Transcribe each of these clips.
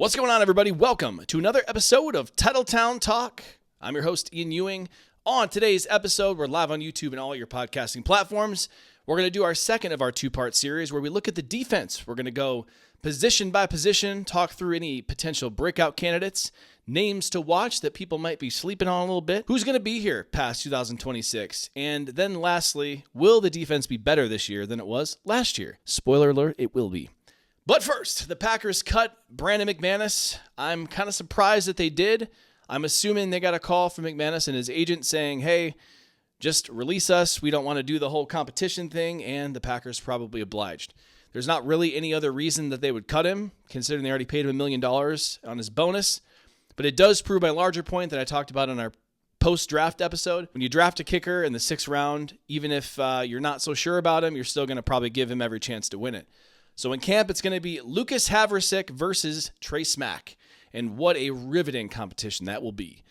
What's going on, everybody? Welcome to another episode of Titletown Talk. I'm your host, Ian Ewing. On today's episode, we're live on YouTube and all your podcasting platforms. We're going to do our second of our two-part series where we look at the defense. We're going to go position by position, talk through any potential breakout candidates, names to watch that people might be sleeping on a little bit, who's going to be here past 2026, and then lastly, will the defense be better this year than it was last year? Spoiler alert, it will be. But first, the Packers cut Brandon McManus. I'm kind of surprised that they did. I'm assuming they got a call from McManus and his agent saying, hey, just release us. We don't want to do the whole competition thing, and the Packers probably obliged. There's not really any other reason that they would cut him, considering they already paid him $1 million on his bonus. But it does prove my larger point that I talked about in our post-draft episode. When you draft a kicker in the 6th round, even if you're not so sure about him, you're still going to probably give him every chance to win it. So in camp, it's going to be Lucas Havrisik versus Trey Smack. And what a riveting competition that will be.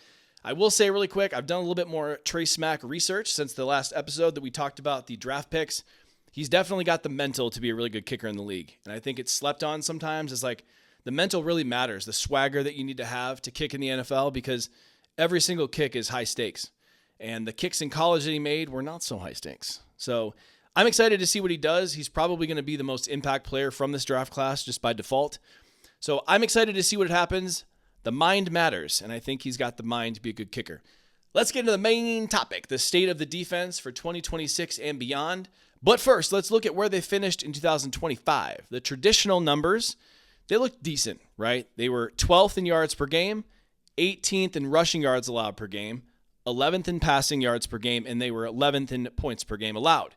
I will say really quick, I've done a little bit more Trey Smack research since the last episode that we talked about the draft picks. He's definitely got the mental to be a really good kicker in the league. And I think it's slept on sometimes. It's like the mental really matters, the swagger that you need to have to kick in the NFL, because every single kick is high stakes. And the kicks in college that he made were not so high stakes. So I'm excited to see what he does. He's probably going to be the most impact player from this draft class just by default. So I'm excited to see what happens. The mind matters, and I think he's got the mind to be a good kicker. Let's get into the main topic, the state of the defense for 2026 and beyond. But first, let's look at where they finished in 2025. The traditional numbers, they looked decent, right? They were 12th in yards per game, 18th in rushing yards allowed per game, 11th in passing yards per game, and they were 11th in points per game allowed.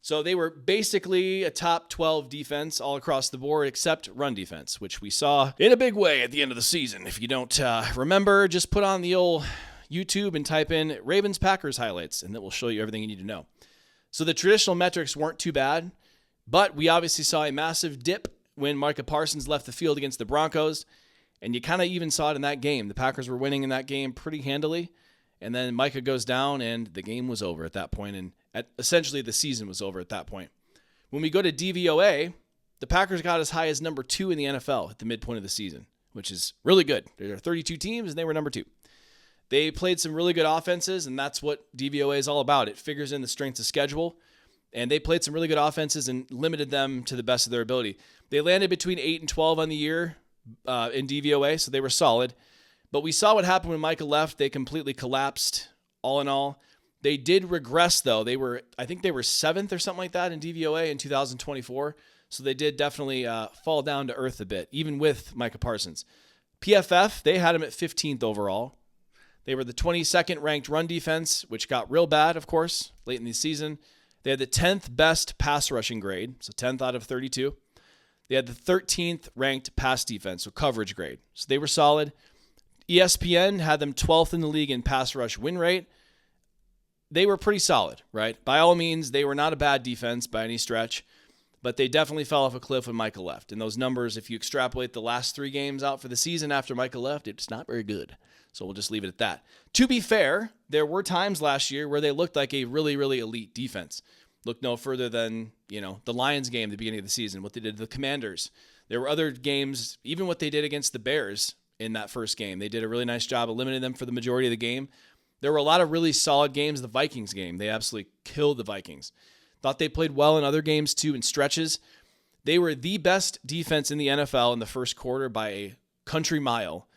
So they were basically a top 12 defense all across the board, except run defense, which we saw in a big way at the end of the season. If you don't remember, just put on the old YouTube and type in Ravens-Packers highlights, and that will show you everything you need to know. So the traditional metrics weren't too bad, but we obviously saw a massive dip when Micah Parsons left the field against the Broncos, and you kind of even saw it in that game. The Packers were winning in that game pretty handily, and then Micah goes down, and the game was over at that point, and essentially the season was over at that point. When we go to DVOA, the Packers got as high as number 2 in the NFL at the midpoint of the season, which is really good. There are 32 teams, and they were number 2. They played some really good offenses, and that's what DVOA is all about. It figures in the strengths of schedule, and they played some really good offenses and limited them to the best of their ability. They landed between 8 and 12 on the year in DVOA, so they were solid. But we saw what happened when Micah left. They completely collapsed, all in all. They did regress, though. I think they were 7th or something like that in DVOA in 2024. So they did definitely fall down to earth a bit, even with Micah Parsons. PFF, they had him at 15th overall. They were the 22nd ranked run defense, which got real bad, of course, late in the season. They had the 10th best pass rushing grade, so 10th out of 32. They had the 13th ranked pass defense, so coverage grade. So they were solid. ESPN had them 12th in the league in pass rush win rate. They were pretty solid, right? By all means, they were not a bad defense by any stretch, but they definitely fell off a cliff when Micah left. And those numbers, if you extrapolate the last 3 games out for the season after Micah left, it's not very good. So we'll just leave it at that. To be fair, there were times last year where they looked like a really, really elite defense. Look no further than, the Lions game at the beginning of the season, what they did to the Commanders. There were other games, even what they did against the Bears in that first game. They did a really nice job of limiting them for the majority of the game. There were a lot of really solid games. The Vikings game, they absolutely killed the Vikings. Thought they played well in other games too, in stretches. They were the best defense in the NFL in the first quarter by a country mile,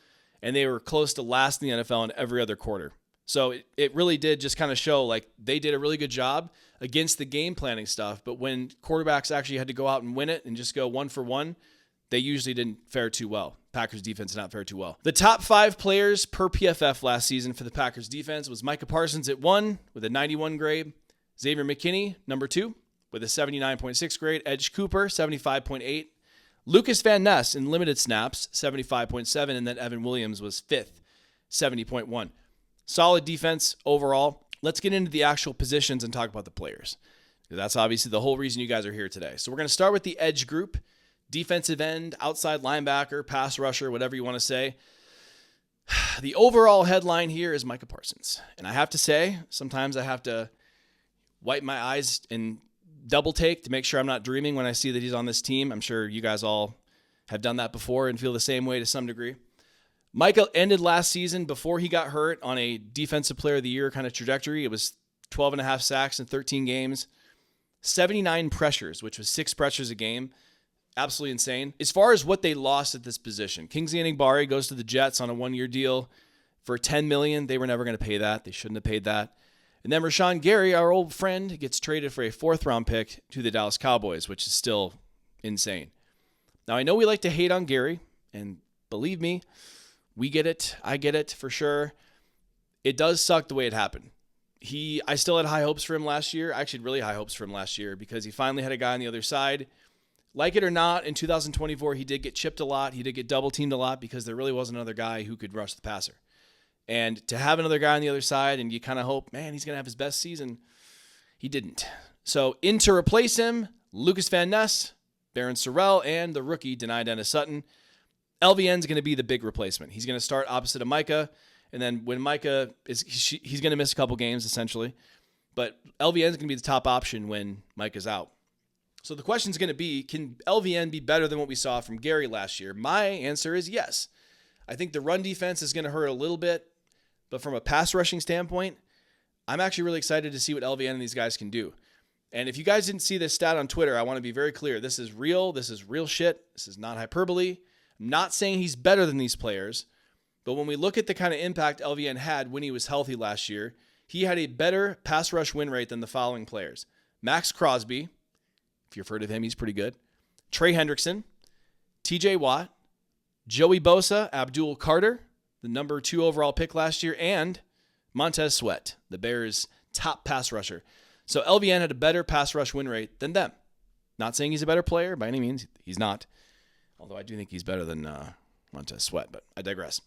and they were close to last in the NFL in every other quarter. So it really did just kind of show like they did a really good job against the game planning stuff, but when quarterbacks actually had to go out and win it and just go 1 for 1, they usually didn't fare too well. Packers defense did not fare too well. The top 5 players per PFF last season for the Packers defense was Micah Parsons at 1 with a 91 grade, Xavier McKinney, number 2, with a 79.6 grade, Edge Cooper, 75.8, Lucas Van Ness in limited snaps, 75.7, and then Evan Williams was 5th, 70.1. Solid defense overall. Let's get into the actual positions and talk about the players. That's obviously the whole reason you guys are here today. So we're going to start with the edge group. Defensive end, outside linebacker, pass rusher, whatever you want to say. The overall headline here is Micah Parsons. And I have to say, sometimes I have to wipe my eyes and double take to make sure I'm not dreaming when I see that he's on this team. I'm sure you guys all have done that before and feel the same way to some degree. Micah ended last season before he got hurt on a defensive player of the year kind of trajectory. It was 12 and a half sacks in 13 games, 79 pressures, which was 6 pressures a game. Absolutely insane. As far as what they lost at this position, Kingsley Enagbare goes to the Jets on a 1-year deal for $10 million. They were never going to pay that. They shouldn't have paid that. And then Rashawn Gary, our old friend, gets traded for a 4th-round pick to the Dallas Cowboys, which is still insane. Now, I know we like to hate on Gary, and believe me, we get it. I get it for sure. It does suck the way it happened. I still had high hopes for him last year. I actually had really high hopes for him last year because he finally had a guy on the other side. Like it or not, in 2024, he did get chipped a lot. He did get double-teamed a lot because there really wasn't another guy who could rush the passer. And to have another guy on the other side and you kind of hope, man, he's going to have his best season, he didn't. So in to replace him, Lucas Van Ness, Baron Sorrell, and the rookie, Denai Dennis Sutton. LVN's going to be the big replacement. He's going to start opposite of Micah, and then when Micah he's going to miss a couple games essentially, but LVN's going to be the top option when Micah's out. So the question is going to be, can LVN be better than what we saw from Gary last year? My answer is yes. I think the run defense is going to hurt a little bit, but from a pass rushing standpoint, I'm actually really excited to see what LVN and these guys can do. And if you guys didn't see this stat on Twitter, I want to be very clear. This is real. This is real shit. This is not hyperbole. I'm not saying he's better than these players, but when we look at the kind of impact LVN had when he was healthy last year, he had a better pass rush win rate than the following players. Max Crosby, if you've heard of him, he's pretty good. Trey Hendrickson, TJ Watt, Joey Bosa, Abdul Carter, the number 2 overall pick last year, and Montez Sweat, the Bears' top pass rusher. So LVN had a better pass rush win rate than them. Not saying he's a better player by any means. He's not. Although I do think he's better than Montez Sweat, but I digress.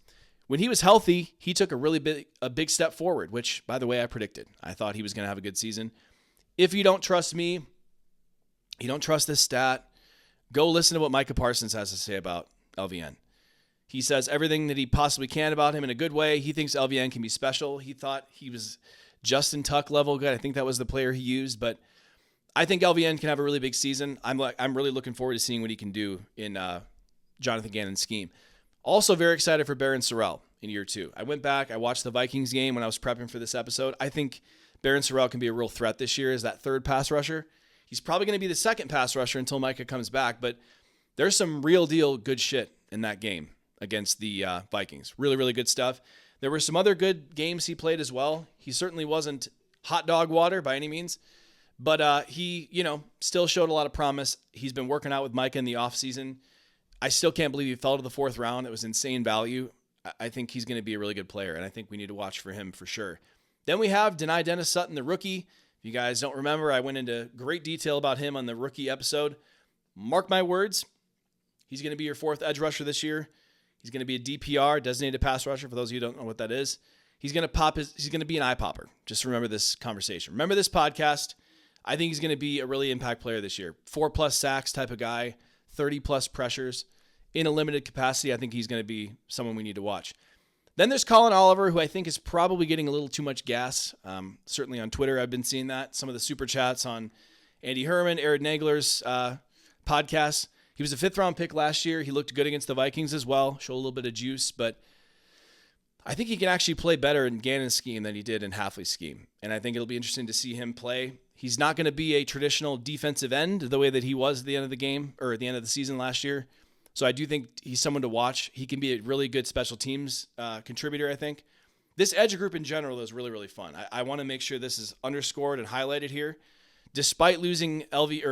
When he was healthy, he took a big step forward, which, by the way, I predicted. I thought he was going to have a good season. If you don't trust me, you don't trust this stat, go listen to what Micah Parsons has to say about LVN. He says everything that he possibly can about him in a good way. He thinks LVN can be special. He thought he was Justin Tuck level good. I think that was the player he used, but I think LVN can have a really big season. I'm really looking forward to seeing what he can do in Jonathan Gannon's scheme. Also very excited for Baron Sorrell in year 2. I went back, I watched the Vikings game when I was prepping for this episode. I think Baron Sorrell can be a real threat this year as that 3rd pass rusher. He's probably going to be the 2nd pass rusher until Micah comes back, but there's some real deal good shit in that game against the Vikings. Really, really good stuff. There were some other good games he played as well. He certainly wasn't hot dog water by any means, but he, still showed a lot of promise. He's been working out with Micah in the offseason. I still can't believe he fell to the 4th round. It was insane value. I think he's going to be a really good player, and I think we need to watch for him for sure. Then we have Denai Dennis Sutton, the rookie. If you guys don't remember, I went into great detail about him on the rookie episode. Mark my words, he's going to be your 4th edge rusher this year. He's going to be a DPR, designated pass rusher, for those of you who don't know what that is. He's going to be an eye popper. Just remember this conversation. Remember this podcast. I think he's going to be a really impact player this year. 4+ sacks type of guy, 30+ pressures. In a limited capacity, I think he's going to be someone we need to watch. Then there's Colin Oliver, who I think is probably getting a little too much gas. Certainly on Twitter, I've been seeing that. Some of the super chats on Andy Herman, Aaron Nagler's podcasts. He was a 5th-round pick last year. He looked good against the Vikings as well, showed a little bit of juice, but I think he can actually play better in Gannon's scheme than he did in Hafley's scheme, and I think it'll be interesting to see him play. He's not going to be a traditional defensive end the way that he was at the end of the game or at the end of the season last year. So I do think he's someone to watch. He can be a really good special teams contributor, I think. This edge group in general is really, really fun. I want to make sure this is underscored and highlighted here. Despite losing Kingsley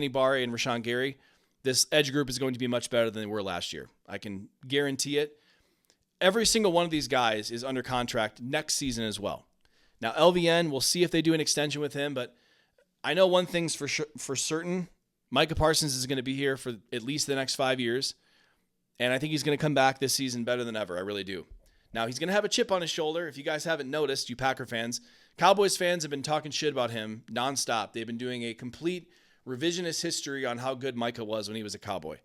Enagbare and Rashawn Gary, this edge group is going to be much better than they were last year. I can guarantee it. Every single one of these guys is under contract next season as well. Now, LVN, we'll see if they do an extension with him, but I know one thing's for certain. Micah Parsons is going to be here for at least the next 5 years, and I think he's going to come back this season better than ever. I really do. Now, he's going to have a chip on his shoulder. If you guys haven't noticed, you Packer fans, Cowboys fans have been talking shit about him nonstop. They've been doing a complete revisionist history on how good Micah was when he was a Cowboy.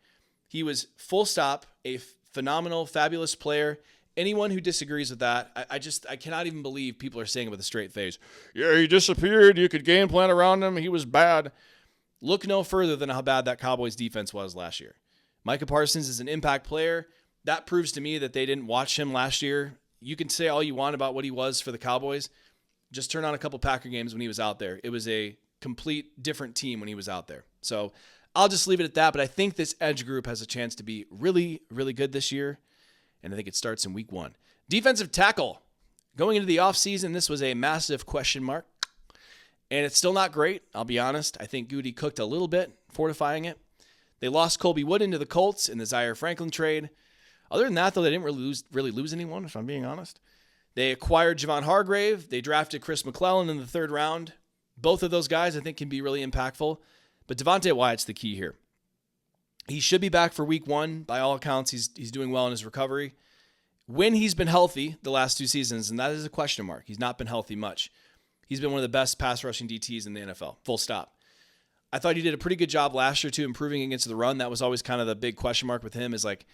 He was full stop, a phenomenal, fabulous player. Anyone who disagrees with that, I cannot even believe people are saying it with a straight face. Yeah, he disappeared. You could game plan around him. He was bad. Look no further than how bad that Cowboys defense was last year. Micah Parsons is an impact player. That proves to me that they didn't watch him last year. You can say all you want about what he was for the Cowboys. Just turn on a couple Packer games when he was out there. It was a complete different team when he was out there. So I'll just leave it at that. But I think this edge group has a chance to be really, really good this year. And I think it starts in week 1. Defensive tackle. Going into the offseason, this was a massive question mark. And it's still not great, I'll be honest. I think Goody cooked a little bit, fortifying it. They lost Colby Wooden to the Colts in the Zaire Franklin trade. Other than that, though, they didn't really lose anyone, if I'm being honest. They acquired Javon Hargrave. They drafted Chris McClellan in the 3rd round. Both of those guys, I think, can be really impactful. But Devontae Wyatt's the key here. He should be back for week 1. By all accounts, he's doing well in his recovery. When he's been healthy the last 2 seasons, and that is a question mark, he's not been healthy much. He's been one of the best pass rushing DTs in the NFL, full stop. I thought he did a pretty good job last year, too, improving against the run. That was always kind of the big question mark with him is like,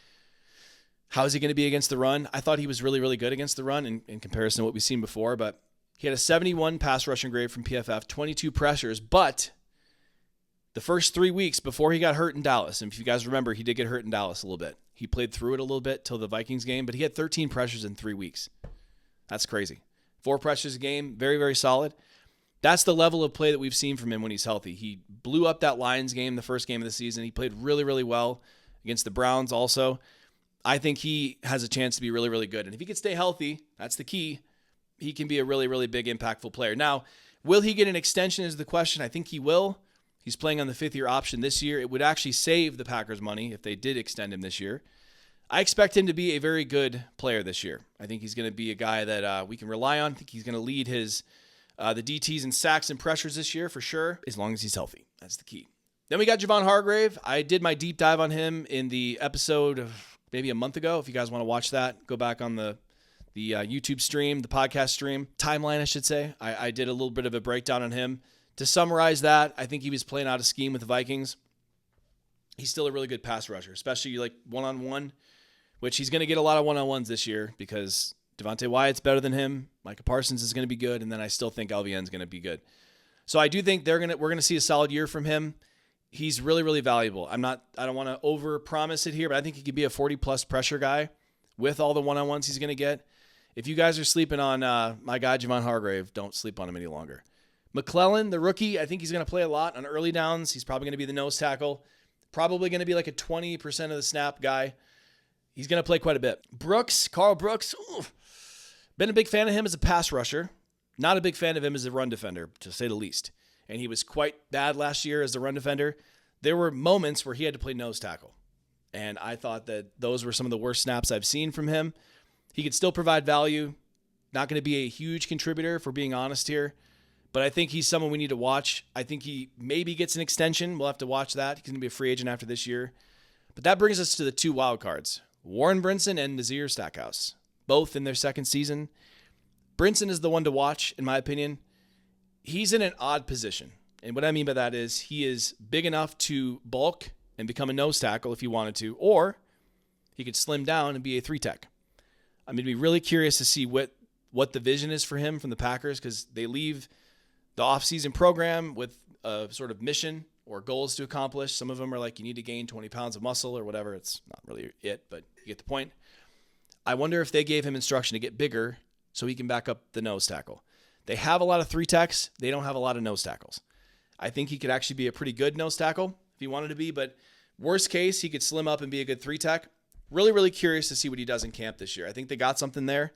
how is he going to be against the run? I thought he was really, really good against the run in comparison to what we've seen before, but he had a 71 pass rushing grade from PFF, 22 pressures, but the first 3 weeks before he got hurt in Dallas, and if you guys remember, he did get hurt in Dallas a little bit. He played through it a little bit till the Vikings game, but he had 13 pressures in 3 weeks. That's crazy. 4 pressures a game, very, very solid. That's the level of play that we've seen from him when he's healthy. He blew up that Lions game, the first game of the season. He played really, really well against the Browns also. I think he has a chance to be really, really good. And if he can stay healthy, that's the key. He can be a really, really big, impactful player. Now, will he get an extension is the question. I think he will. He's playing on the 5th-year option this year. It would actually save the Packers money if they did extend him this year. I expect him to be a very good player this year. I think he's going to be a guy that we can rely on. I think he's going to lead his the DTs in sacks and pressures this year for sure, as long as he's healthy. That's the key. Then we got Javon Hargrave. I did my deep dive on him in the episode of maybe a month ago. If you guys want to watch that, go back on the YouTube stream, the podcast stream, timeline, I should say. I did a little bit of a breakdown on him. To summarize that, I think he was playing out of scheme with the Vikings. He's still a really good pass rusher, especially like one-on-one, which he's going to get a lot of one-on-ones this year because Devontae Wyatt's better than him. Micah Parsons is going to be good, and then I still think LVN's going to be good. So I do think we're going to see a solid year from him. He's really, really valuable. I don't want to over-promise it here, but I think he could be a 40-plus pressure guy with all the one-on-ones he's going to get. If you guys are sleeping on my guy Javon Hargrave, don't sleep on him any longer. McClellan, the rookie, I think he's going to play a lot on early downs. He's probably going to be the nose tackle. Probably going to be like a 20% of the snap guy. He's going to play quite a bit. Carl Brooks, been a big fan of him as a pass rusher. Not a big fan of him as a run defender, to say the least. And he was quite bad last year as a run defender. There were moments where he had to play nose tackle. And I thought that those were some of the worst snaps I've seen from him. He could still provide value. Not going to be a huge contributor, if we're being honest here. But I think he's someone we need to watch. I think he maybe gets an extension. We'll have to watch that. He's going to be a free agent after this year. But that brings us to the 2 wild cards. Warren Brinson and Nazir Stackhouse. Both in their second season. Brinson is the one to watch, in my opinion. He's in an odd position. And what I mean by that is he is big enough to bulk and become a nose tackle if he wanted to. Or he could slim down and be a 3-tech. I'm going to be really curious to see what the vision is for him from the Packers because they leave the offseason program with a sort of mission or goals to accomplish. Some of them are like you need to gain 20 pounds of muscle or whatever. It's not really it, but you get the point. I wonder if they gave him instruction to get bigger so he can back up the nose tackle. They have a lot of 3-techs. They don't have a lot of nose tackles. I think he could actually be a pretty good nose tackle if he wanted to be, but worst case, he could slim up and be a good 3-tech. Really, really curious to see what he does in camp this year. I think they got something there.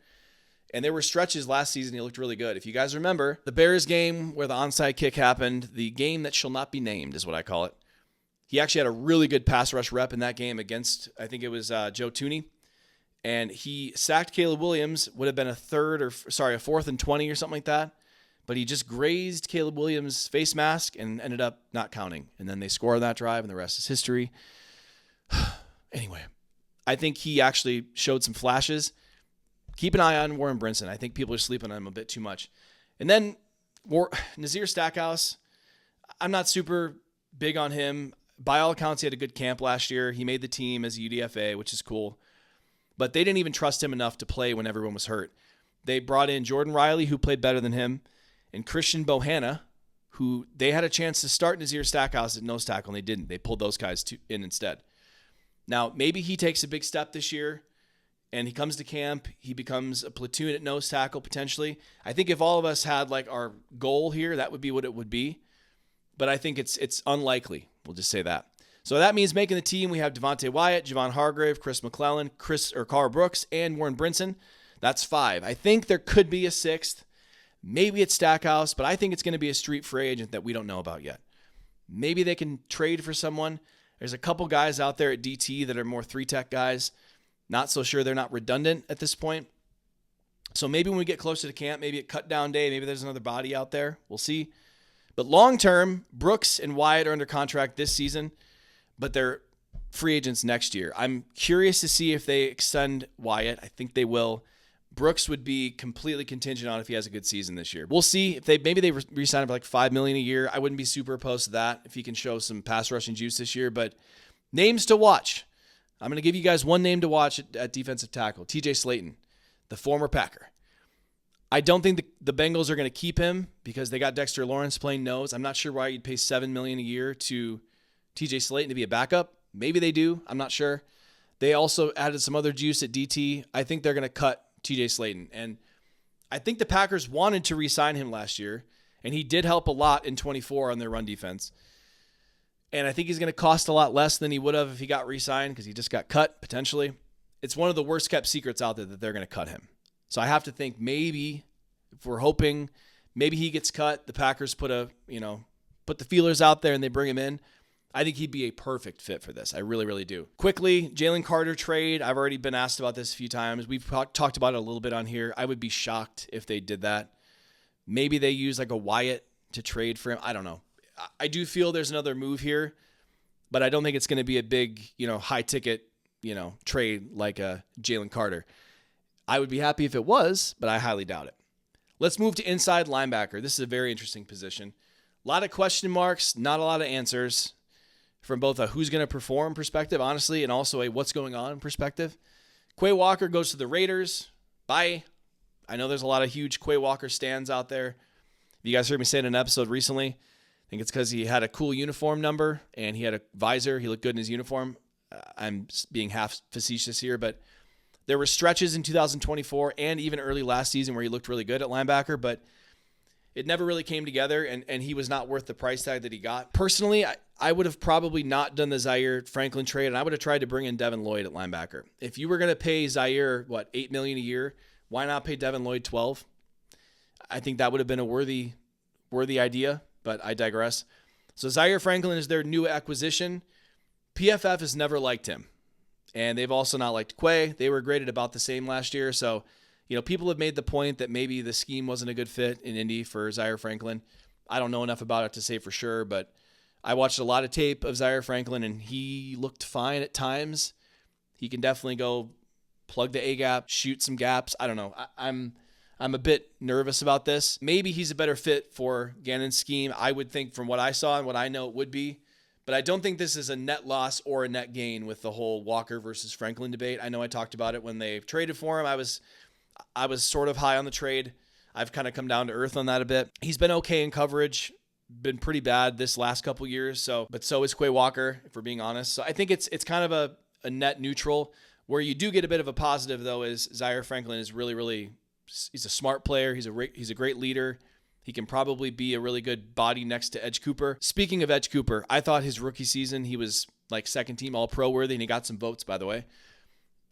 And there were stretches last season he looked really good. If you guys remember, the Bears game where the onside kick happened, the game that shall not be named is what I call it. He actually had a really good pass rush rep in that game against, I think it was Joe Tooney. And he sacked Caleb Williams, would have been a 4th and 20 or something like that. But he just grazed Caleb Williams' face mask and ended up not counting. And then they score on that drive and the rest is history. Anyway, I think he actually showed some flashes. Keep an eye on Warren Brinson. I think people are sleeping on him a bit too much. And then Nazir Stackhouse, I'm not super big on him. By all accounts, he had a good camp last year. He made the team as a UDFA, which is cool. But they didn't even trust him enough to play when everyone was hurt. They brought in Jordan Riley, who played better than him, and Christian Bohanna, who they had a chance to start Nazir Stackhouse at nose tackle, and they didn't. They pulled those guys in instead. Now, maybe he takes a big step this year and he comes to camp. He becomes a platoon at nose tackle potentially. I think if all of us had like our goal here, that would be what it would be. But I think it's unlikely. We'll just say that. So that means making the team, we have Devontae Wyatt, Javon Hargrave, Chris McClellan, Carl Brooks, and Warren Brinson. That's 5. I think there could be a 6th. Maybe it's Stackhouse, but I think it's going to be a street free agent that we don't know about yet. Maybe they can trade for someone. There's a couple guys out there at DT that are more 3-tech guys. Not so sure they're not redundant at this point. So maybe when we get closer to camp, maybe at cut down day, maybe there's another body out there. We'll see. But long term, Brooks and Wyatt are under contract this season, but they're free agents next year. I'm curious to see if they extend Wyatt. I think they will. Brooks would be completely contingent on if he has a good season this year. We'll see if maybe they re-sign him for like $5 million a year. I wouldn't be super opposed to that if he can show some pass rushing juice this year. But names to watch. I'm going to give you guys one name to watch at defensive tackle. TJ Slayton, the former Packer. I don't think the Bengals are going to keep him because they got Dexter Lawrence playing nose. I'm not sure why you'd pay $7 million a year to TJ Slayton to be a backup. Maybe they do. I'm not sure. They also added some other juice at DT. I think they're going to cut TJ Slayton. And I think the Packers wanted to re-sign him last year, and he did help a lot in 24 on their run defense. And I think he's going to cost a lot less than he would have if he got re-signed because he just got cut, potentially. It's one of the worst kept secrets out there that they're going to cut him. So I have to think maybe, if we're hoping, maybe he gets cut, the Packers put the feelers out there and they bring him in. I think he'd be a perfect fit for this. I really, really do. Quickly, Jalen Carter trade. I've already been asked about this a few times. We've talked about it a little bit on here. I would be shocked if they did that. Maybe they use like a Wyatt to trade for him. I don't know. I do feel there's another move here, but I don't think it's going to be a big, high ticket, trade like a Jalen Carter. I would be happy if it was, but I highly doubt it. Let's move to inside linebacker. This is a very interesting position. A lot of question marks, not a lot of answers from both a who's going to perform perspective, honestly, and also a what's going on perspective. Quay Walker goes to the Raiders. Bye. I know there's a lot of huge Quay Walker stands out there. You guys heard me say in an episode recently. I think it's because he had a cool uniform number and he had a visor. He looked good in his uniform. I'm being half facetious here, but there were stretches in 2024 and even early last season where he looked really good at linebacker, but it never really came together, and he was not worth the price tag that he got. Personally, I would have probably not done the Zaire Franklin trade, and I would have tried to bring in Devin Lloyd at linebacker. If you were going to pay Zaire, $8 million a year, why not pay Devin Lloyd $12 million? I think that would have been a worthy idea, but I digress. So Zaire Franklin is their new acquisition. PFF has never liked him, and they've also not liked Quay. They were graded about the same last year, so people have made the point that maybe the scheme wasn't a good fit in Indy for Zaire Franklin. I don't know enough about it to say for sure, but I watched a lot of tape of Zaire Franklin, and he looked fine at times. He can definitely go plug the A-gap, shoot some gaps. I don't know. I'm a bit nervous about this. Maybe he's a better fit for Gannon's scheme. I would think from what I saw and what I know it would be. But I don't think this is a net loss or a net gain with the whole Walker versus Franklin debate. I know I talked about it when they traded for him. I was sort of high on the trade. I've kind of come down to earth on that a bit. He's been okay in coverage, been pretty bad this last couple years. But so is Quay Walker, if we're being honest. So I think it's kind of a net neutral. Where you do get a bit of a positive though is Zaire Franklin is really, really, he's a smart player. He's a great leader. He can probably be a really good body next to Edge Cooper. Speaking of Edge Cooper, I thought his rookie season, he was like second team All-Pro worthy, and he got some votes, by the way.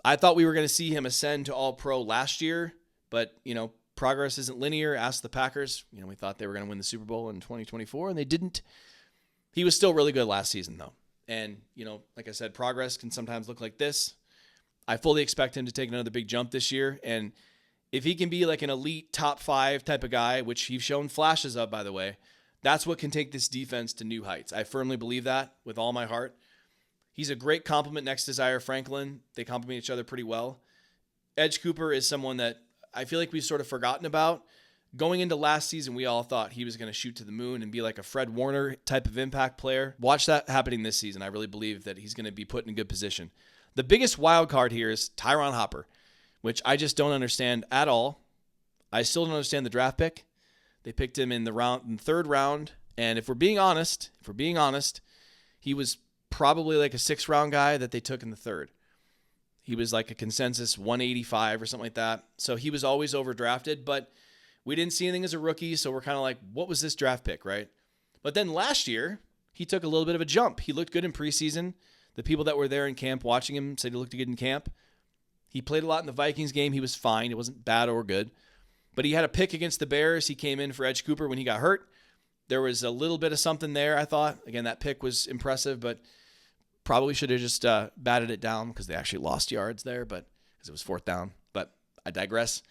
I thought we were going to see him ascend to All-Pro last year, but, progress isn't linear. Ask the Packers. We thought they were going to win the Super Bowl in 2024, and they didn't. He was still really good last season, though. And, like I said, progress can sometimes look like this. I fully expect him to take another big jump this year, and if he can be like an elite top 5 type of guy, which he's shown flashes of, by the way, that's what can take this defense to new heights. I firmly believe that with all my heart. He's a great compliment next to Zaire Franklin. They complement each other pretty well. Edge Cooper is someone that I feel like we've sort of forgotten about. Going into last season, we all thought he was going to shoot to the moon and be like a Fred Warner type of impact player. Watch that happening this season. I really believe that he's going to be put in a good position. The biggest wild card here is Tyron Hopper, which I just don't understand at all. I still don't understand the draft pick. They picked him in the third round, and if we're being honest, he was probably like a 6th round guy that they took in the 3rd. He was like a consensus 185 or something like that. So he was always overdrafted, but we didn't see anything as a rookie. So we're kind of like, what was this draft pick, right? But then last year, he took a little bit of a jump. He looked good in preseason. The people that were there in camp watching him said he looked good in camp. He played a lot in the Vikings game. He was fine. It wasn't bad or good. But he had a pick against the Bears. He came in for Edge Cooper when he got hurt. There was a little bit of something there, I thought. Again, that pick was impressive, but probably should have just batted it down because they actually lost yards there, but because it was 4th down. But I digress.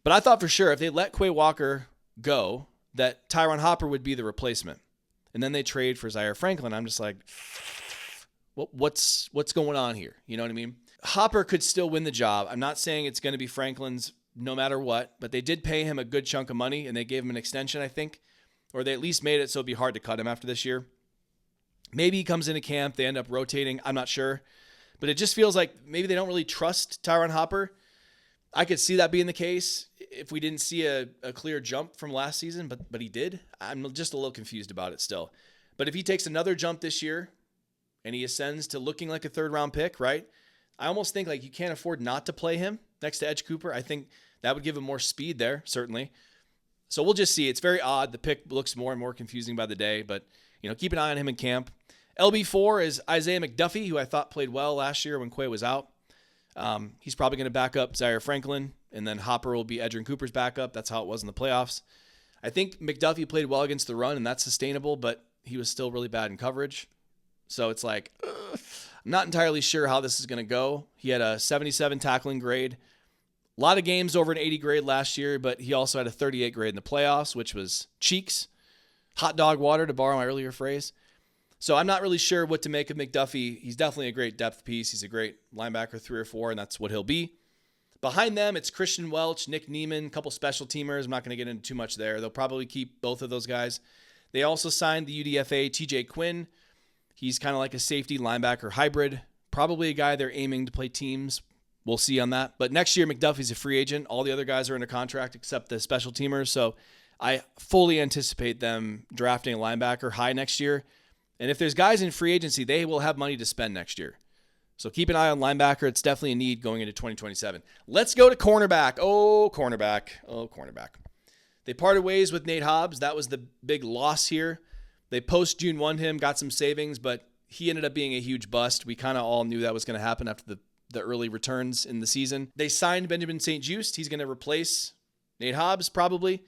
But I thought for sure if they let Quay Walker go, that Tyron Hopper would be the replacement. And then they trade for Zaire Franklin. I'm just like, what's going on here? You know what I mean? Hopper could still win the job. I'm not saying it's going to be Franklin's no matter what, but they did pay him a good chunk of money, and they gave him an extension, I think, or they at least made it so it'd be hard to cut him after this year. Maybe he comes into camp, they end up rotating, I'm not sure. But it just feels like maybe they don't really trust Tyron Hopper. I could see that being the case if we didn't see a clear jump from last season, but he did. I'm just a little confused about it still. But if he takes another jump this year and he ascends to looking like a 3rd round pick, right? I almost think like you can't afford not to play him next to Edge Cooper. I think that would give him more speed there, certainly. So we'll just see. It's very odd. The pick looks more and more confusing by the day, but keep an eye on him in camp. LB4 is Isaiah McDuffie, who I thought played well last year when Quay was out. He's probably going to back up Zaire Franklin, and then Hopper will be Edgerrin Cooper's backup. That's how it was in the playoffs. I think McDuffie played well against the run, and that's sustainable, but he was still really bad in coverage. So it's like, I'm not entirely sure how this is going to go. He had a 77 tackling grade. A lot of games over an 80 grade last year, but he also had a 38 grade in the playoffs, which was cheeks. Hot dog water, to borrow my earlier phrase. So I'm not really sure what to make of McDuffie. He's definitely a great depth piece. He's a great linebacker 3 or 4, and that's what he'll be. Behind them, it's Christian Welch, Nick Neiman, a couple special teamers. I'm not going to get into too much there. They'll probably keep both of those guys. They also signed the UDFA TJ Quinn. He's kind of like a safety linebacker hybrid. Probably a guy they're aiming to play teams. We'll see on that. But next year, McDuffie's a free agent. All the other guys are under contract except the special teamers. So I fully anticipate them drafting a linebacker high next year. And if there's guys in free agency, they will have money to spend next year. So keep an eye on linebacker. It's definitely a need going into 2027. Let's go to cornerback. Cornerback. They parted ways with Nate Hobbs. That was the big loss here. They post-June 1 him, got some savings, but he ended up being a huge bust. We kind of all knew that was going to happen after the early returns in the season. They signed Benjamin St-Juste. He's going to replace Nate Hobbs, probably.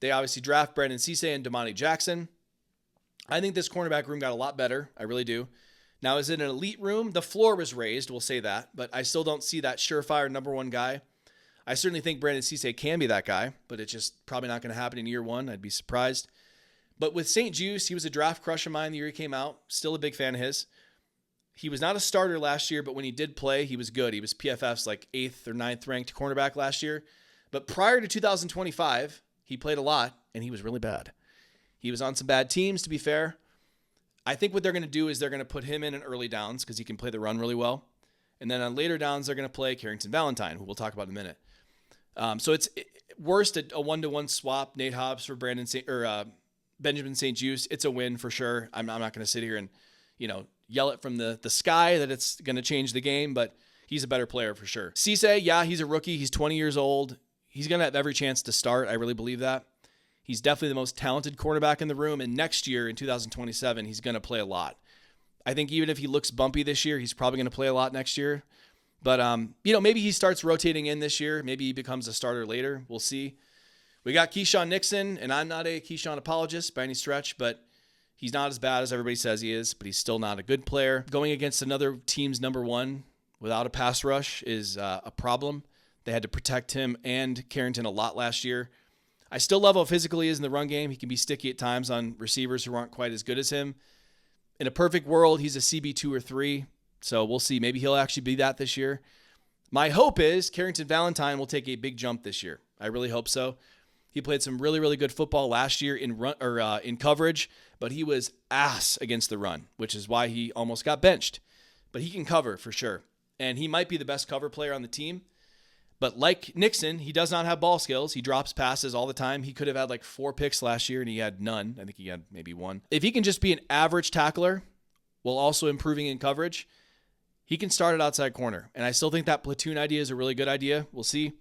They obviously draft Brandon Cisse and Damani Jackson. I think this cornerback room got a lot better. I really do. Now, is it an elite room? The floor was raised, we'll say that, but I still don't see that surefire number 1 guy. I certainly think Brandon Cisse can be that guy, but it's just probably not going to happen in year 1. I'd be surprised. But with St-Juste, he was a draft crush of mine the year he came out. Still a big fan of his. He was not a starter last year, but when he did play, he was good. He was PFF's like 8th or 9th ranked cornerback last year. But prior to 2025, he played a lot, and he was really bad. He was on some bad teams, to be fair. I think what they're going to do is they're going to put him in early downs because he can play the run really well. And then on later downs, they're going to play Carrington Valentine, who we'll talk about in a minute. So it's worst a 1-to-1 swap, Nate Hobbs for Benjamin St-Juste. It's a win for sure. I'm not going to sit here and yell it from the sky that it's going to change the game, but he's a better player for sure. Cisse, yeah, he's a rookie. He's 20 years old. He's going to have every chance to start. I really believe that. He's definitely the most talented cornerback in the room, and next year in 2027, he's going to play a lot. I think even if he looks bumpy this year, he's probably going to play a lot next year. But, maybe he starts rotating in this year. Maybe he becomes a starter later. We'll see. We got Keyshawn Nixon, and I'm not a Keyshawn apologist by any stretch, but he's not as bad as everybody says he is, but he's still not a good player. Going against another team's number 1 without a pass rush is a problem. They had to protect him and Carrington a lot last year. I still love how physical he is in the run game. He can be sticky at times on receivers who aren't quite as good as him. In a perfect world, he's a CB 2 or 3, so we'll see. Maybe he'll actually be that this year. My hope is Carrington Valentine will take a big jump this year. I really hope so. He played some really, really good football last year in coverage, but he was ass against the run, which is why he almost got benched. But he can cover for sure, and he might be the best cover player on the team. But like Nixon, he does not have ball skills. He drops passes all the time. He could have had like 4 picks last year, and he had none. I think he had maybe 1. If he can just be an average tackler while also improving in coverage, he can start at outside corner. And I still think that platoon idea is a really good idea. We'll see.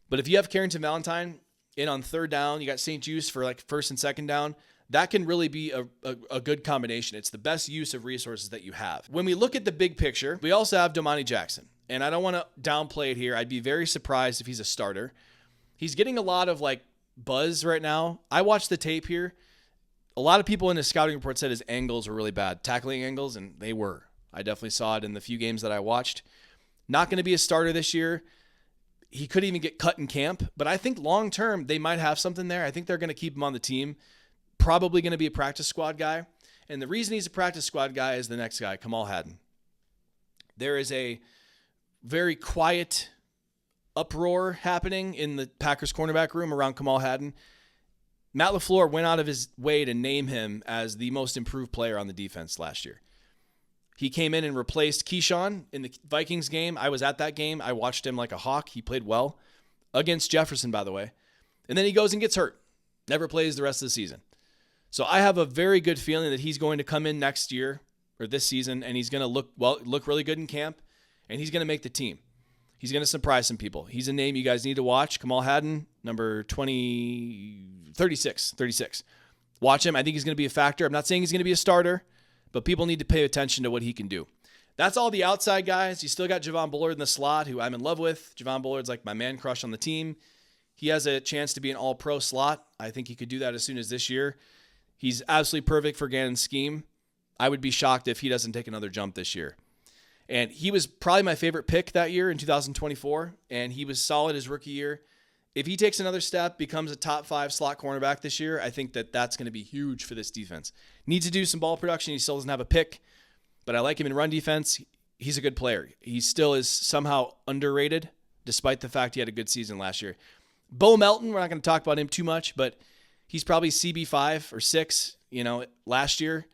But if you have Carrington Valentine in on third down, you got St. Juice for like first and second down, that can really be a good combination. It's the best use of resources that you have. When we look at the big picture, we also have Domani Jackson. And I don't want to downplay it here. I'd be very surprised if he's a starter. He's getting a lot of like buzz right now. I watched the tape here. A lot of people in his scouting report said his angles were really bad, tackling angles, and they were. I definitely saw it in the few games that I watched. Not going to be a starter this year. He could even get cut in camp, but I think long term they might have something there. I think they're going to keep him on the team. Probably going to be a practice squad guy. And the reason he's a practice squad guy is the next guy, Kamal Hadden. There is a very quiet uproar happening in the Packers cornerback room around Kamal Hadden. Matt LaFleur went out of his way to name him as the most improved player on the defense last year. He came in and replaced Keyshawn in the Vikings game. I was at that game. I watched him like a hawk. He played well against Jefferson, by the way. And then he goes and gets hurt. Never plays the rest of the season. So I have a very good feeling that he's going to come in next year or this season, and he's going to look really good in camp, and he's going to make the team. He's going to surprise some people. He's a name you guys need to watch. Kamal Hadden, number 36. Watch him. I think he's going to be a factor. I'm not saying he's going to be a starter, but people need to pay attention to what he can do. That's all the outside guys. You still got Javon Bullard in the slot, who I'm in love with. Javon Bullard's like my man crush on the team. He has a chance to be an all-pro slot. I think he could do that as soon as this year. He's absolutely perfect for Gannon's scheme. I would be shocked if he doesn't take another jump this year. And he was probably my favorite pick that year in 2024, and he was solid his rookie year. If he takes another step, becomes a top 5 slot cornerback this year, I think that that's going to be huge for this defense. Needs to do some ball production. He still doesn't have a pick, but I like him in run defense. He's a good player. He still is somehow underrated, despite the fact he had a good season last year. Bo Melton, we're not going to talk about him too much, but he's probably CB5 or 6, last year.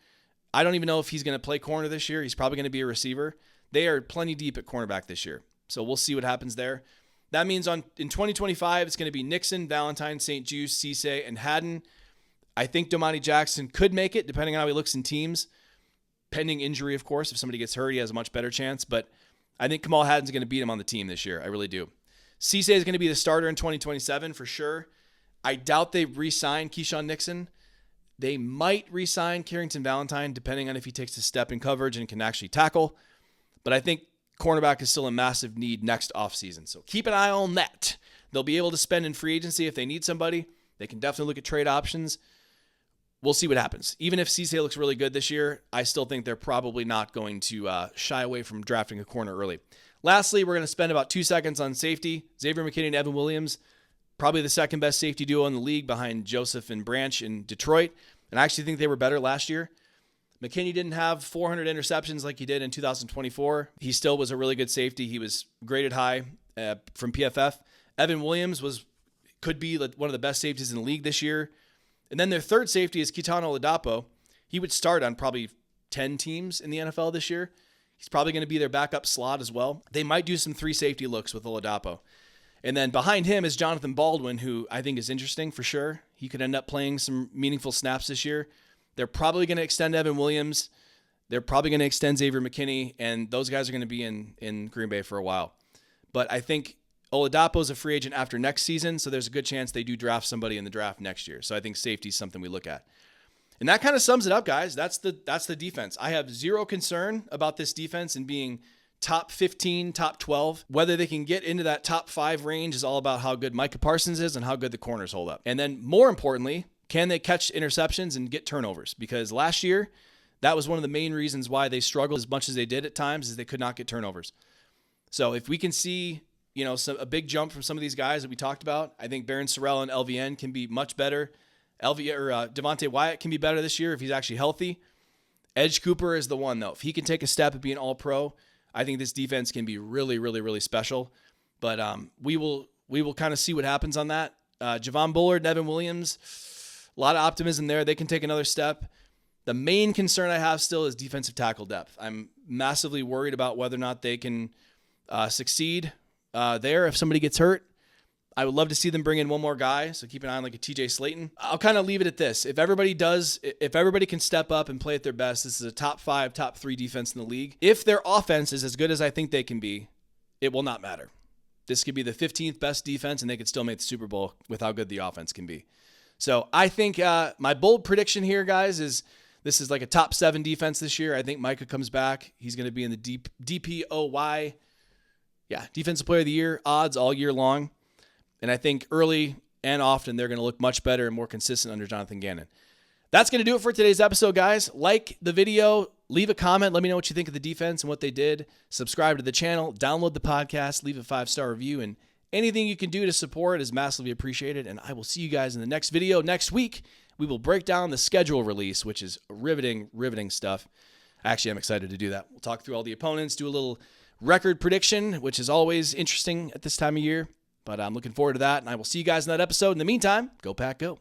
I don't even know if he's going to play corner this year. He's probably going to be a receiver. They are plenty deep at cornerback this year. So we'll see what happens there. That means in 2025, it's going to be Nixon, Valentine, St. Juice, Cisse, and Hadden. I think Domani Jackson could make it, depending on how he looks in teams. Pending injury, of course. If somebody gets hurt, he has a much better chance. But I think Kamal Hadden's going to beat him on the team this year. I really do. Cisse is going to be the starter in 2027 for sure. I doubt they re-sign Keyshawn Nixon. They might re-sign Carrington Valentine, depending on if he takes a step in coverage and can actually tackle. But I think cornerback is still a massive need next offseason. So keep an eye on that. They'll be able to spend in free agency if they need somebody. They can definitely look at trade options. We'll see what happens. Even if Cisse looks really good this year, I still think they're probably not going to shy away from drafting a corner early. Lastly, we're going to spend about 2 seconds on safety. Xavier McKinney and Evan Williams, probably the second best safety duo in the league behind Joseph and Branch in Detroit. And I actually think they were better last year. McKinney didn't have 400 interceptions like he did in 2024. He still was a really good safety. He was graded high from PFF. Evan Williams could be one of the best safeties in the league this year. And then their third safety is Kitano Oladapo. He would start on probably 10 teams in the NFL this year. He's probably going to be their backup slot as well. They might do some 3 safety looks with Oladapo. And then behind him is Jonathan Baldwin, who I think is interesting for sure. He could end up playing some meaningful snaps this year. They're probably going to extend Evan Williams. They're probably going to extend Xavier McKinney, and those guys are going to be in Green Bay for a while. But I think Oladapo is a free agent after next season, so there's a good chance they do draft somebody in the draft next year. So I think safety is something we look at. And that kind of sums it up, guys. That's the defense. I have zero concern about this defense and being top 15, top 12. Whether they can get into that top 5 range is all about how good Micah Parsons is and how good the corners hold up. And then more importantly, can they catch interceptions and get turnovers? Because last year, that was one of the main reasons why they struggled as much as they did at times, is they could not get turnovers. So if we can see, a big jump from some of these guys that we talked about, I think Barron Sorrell and LVN can be much better. Devontae Wyatt can be better this year if he's actually healthy. Edge Cooper is the one, though. If he can take a step and be an all-pro, I think this defense can be really, really, really special. But we will kind of see what happens on that. Javon Bullard and Evan Williams, a lot of optimism there. They can take another step. The main concern I have still is defensive tackle depth. I'm massively worried about whether or not they can succeed there if somebody gets hurt. I would love to see them bring in one more guy, so keep an eye on like a TJ Slayton. I'll kind of leave it at this. If everybody can step up and play at their best, this is a top 5, top 3 defense in the league. If their offense is as good as I think they can be, it will not matter. This could be the 15th best defense, and they could still make the Super Bowl with how good the offense can be. So I think my bold prediction here, guys, is this is like a top 7 defense this year. I think Micah comes back. He's going to be in the DPOY, Defensive Player of the Year odds all year long. And I think early and often they're going to look much better and more consistent under Jonathan Gannon. That's going to do it for today's episode, guys. Like the video, leave a comment. Let me know what you think of the defense and what they did. Subscribe to the channel, download the podcast, leave a 5-star review, and anything you can do to support is massively appreciated. And I will see you guys in the next video. Next week, we will break down the schedule release, which is riveting stuff. Actually, I'm excited to do that. We'll talk through all the opponents, do a little record prediction, which is always interesting at this time of year. But I'm looking forward to that, and I will see you guys in that episode. In the meantime, go Pack, go.